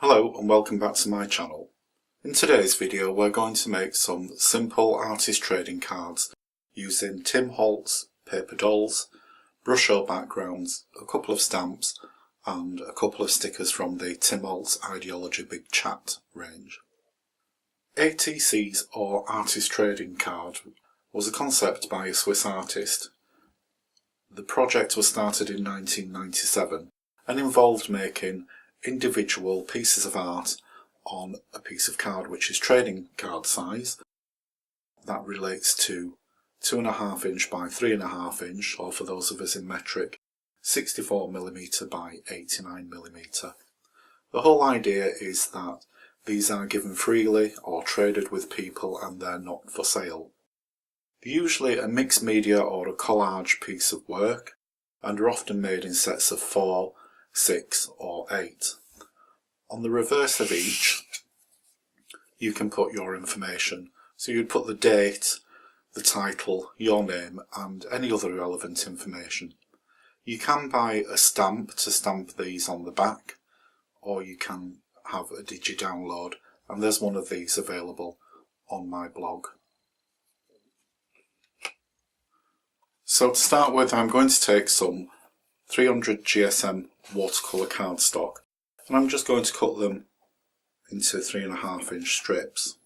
Hello and welcome back to my channel. In today's video we're going to make some simple artist trading cards using Tim Holtz paper dolls, Brusho backgrounds, a couple of stamps and a couple of stickers from the Tim Holtz Ideology Big Chat range. ATCs or artist trading card was a concept by a Swiss artist. The project was started in 1997 and involved making individual pieces of art on a piece of card which is trading card size. That relates to 2.5 inch by 3.5 inch, or for those of us in metric, 64mm by 89mm. The whole idea is that these are given freely or traded with people and they're not for sale. They're usually a mixed media or a collage piece of work and are often made in sets of 4, 6 or 8. On the reverse of each you can put your information. So you'd put the date, the title, your name and any other relevant information. You can buy a stamp to stamp these on the back, or you can have a digi-download, and there's one of these available on my blog. So to start with, I'm going to take some 300 GSM watercolour cardstock and I'm just going to cut them into 3.5 inch strips.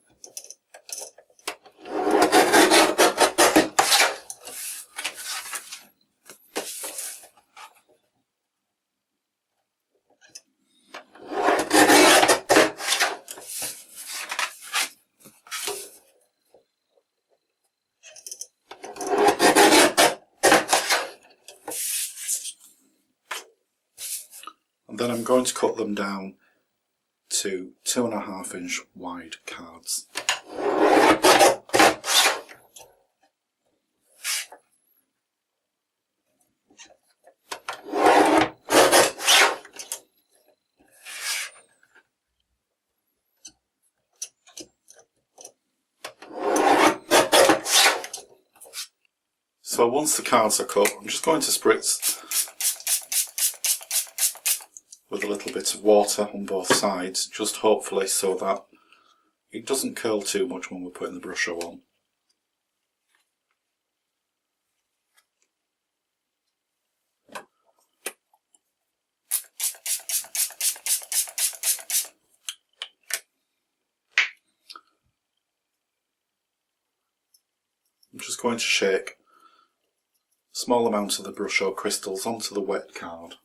And then I'm going to cut them down to 2.5 inch wide cards. So once the cards are cut, I'm just going to spritz with a little bit of water on both sides, just hopefully so that it doesn't curl too much when we're putting the Brusho on. I'm just going to shake a small amount of the Brusho crystals onto the wet card.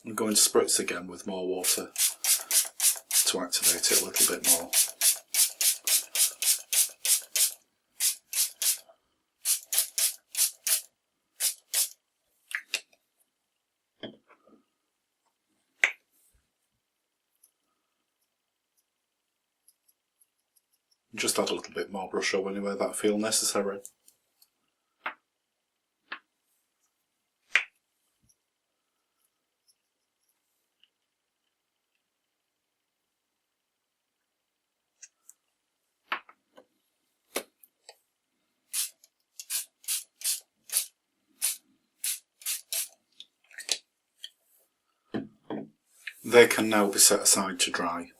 I'm going to spritz again with more water to activate it a little bit more. Just add a little bit more Brusho anywhere that I feel necessary. They can now be set aside to dry.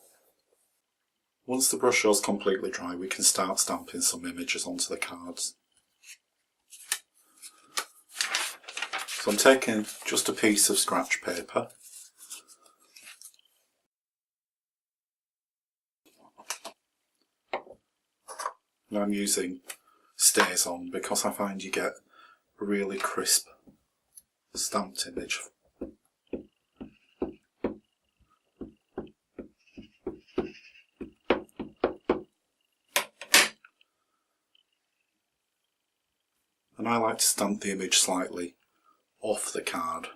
Once the Brusho is completely dry, we can start stamping some images onto the cards. So I'm taking just a piece of scratch paper. And I'm using stays on because I find you get a really crisp stamped image. And I like to stamp the image slightly off the card.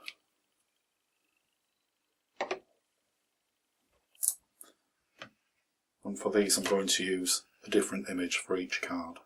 And for these I'm going to use a different image for each card.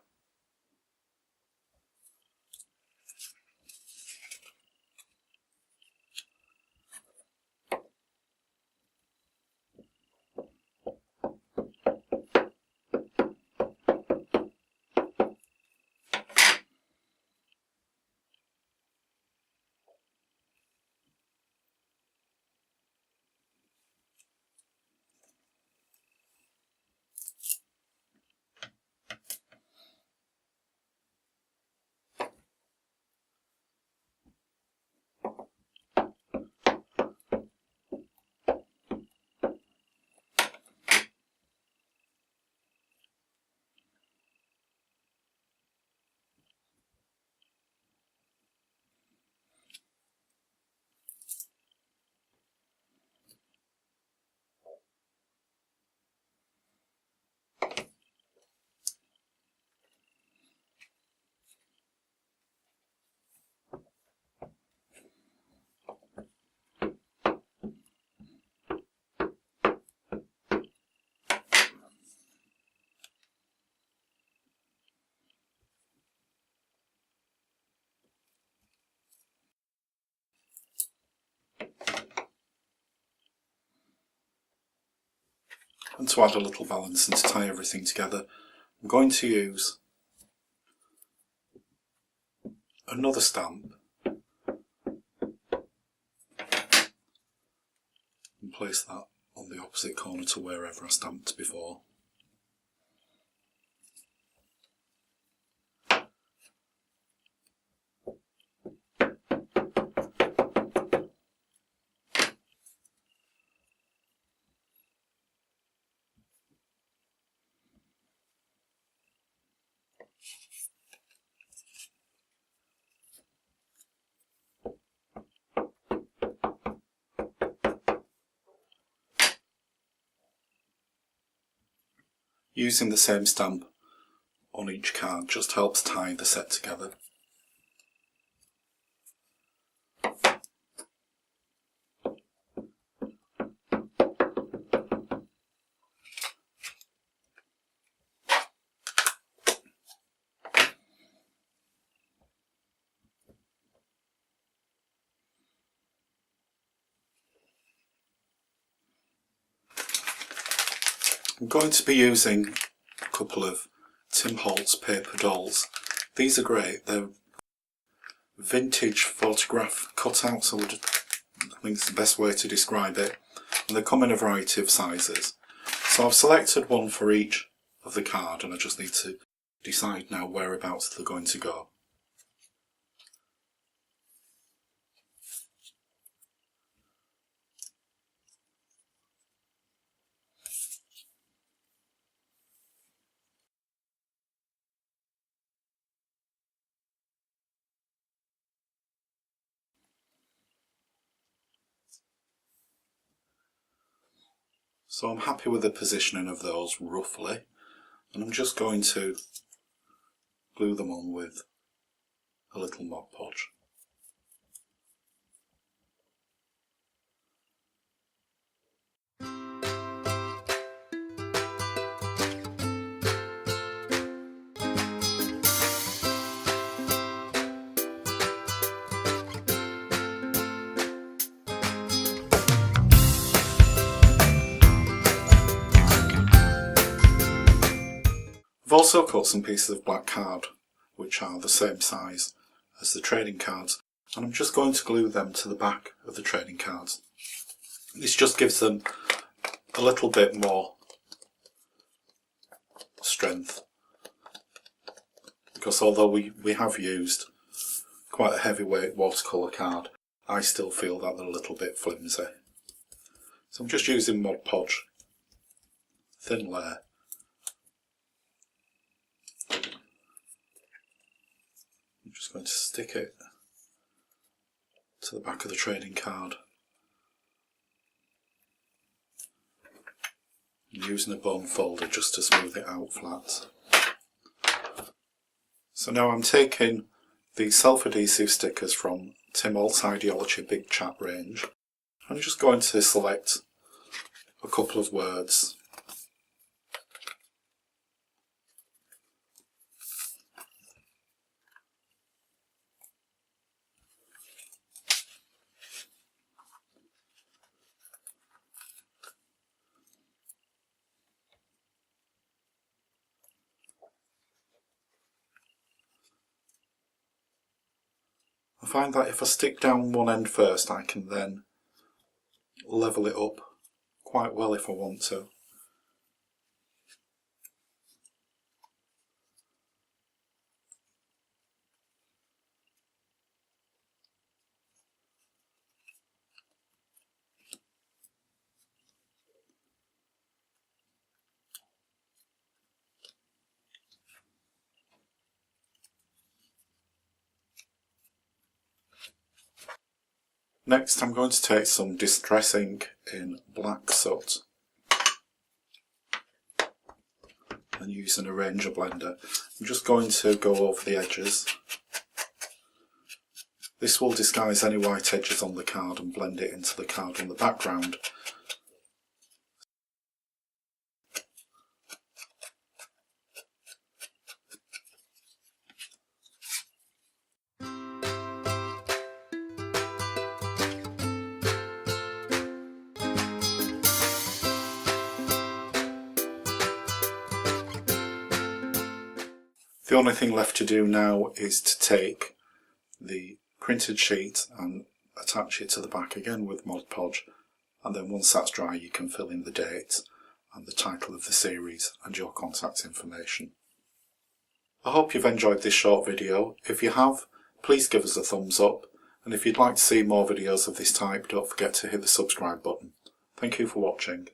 And to add a little balance and to tie everything together, I'm going to use another stamp and place that on the opposite corner to wherever I stamped before. Using the same stamp on each card just helps tie the set together. I'm going to be using a couple of Tim Holtz paper dolls. These are great. They're vintage photograph cutouts, I think it's the best way to describe it. And they come in a variety of sizes. So I've selected one for each of the card and I just need to decide now whereabouts they're going to go. So I'm happy with the positioning of those roughly, and I'm just going to glue them on with a little Mod Podge. I've also cut some pieces of black card which are the same size as the trading cards, and I'm just going to glue them to the back of the trading cards. This just gives them a little bit more strength, because although we have used quite a heavyweight watercolour card, I still feel that they're a little bit flimsy. So I'm just using Mod Podge, thin layer. I'm just going to stick it to the back of the trading card. I'm using a bone folder just to smooth it out flat. So now I'm taking the self-adhesive stickers from Tim Holtz Idea-ology Big Chat range. I'm just going to select a couple of words. I find that if I stick down one end first, I can then level it up quite well if I want to. Next I'm going to take some distress ink in black soot and use an arranger blender. I'm just going to go over the edges. This will disguise any white edges on the card and blend it into the card on the background. The only thing left to do now is to take the printed sheet and attach it to the back again with Mod Podge, and then once that's dry you can fill in the date and the title of the series and your contact information. I hope you've enjoyed this short video. If you have, please give us a thumbs up, and if you'd like to see more videos of this type, don't forget to hit the subscribe button. Thank you for watching.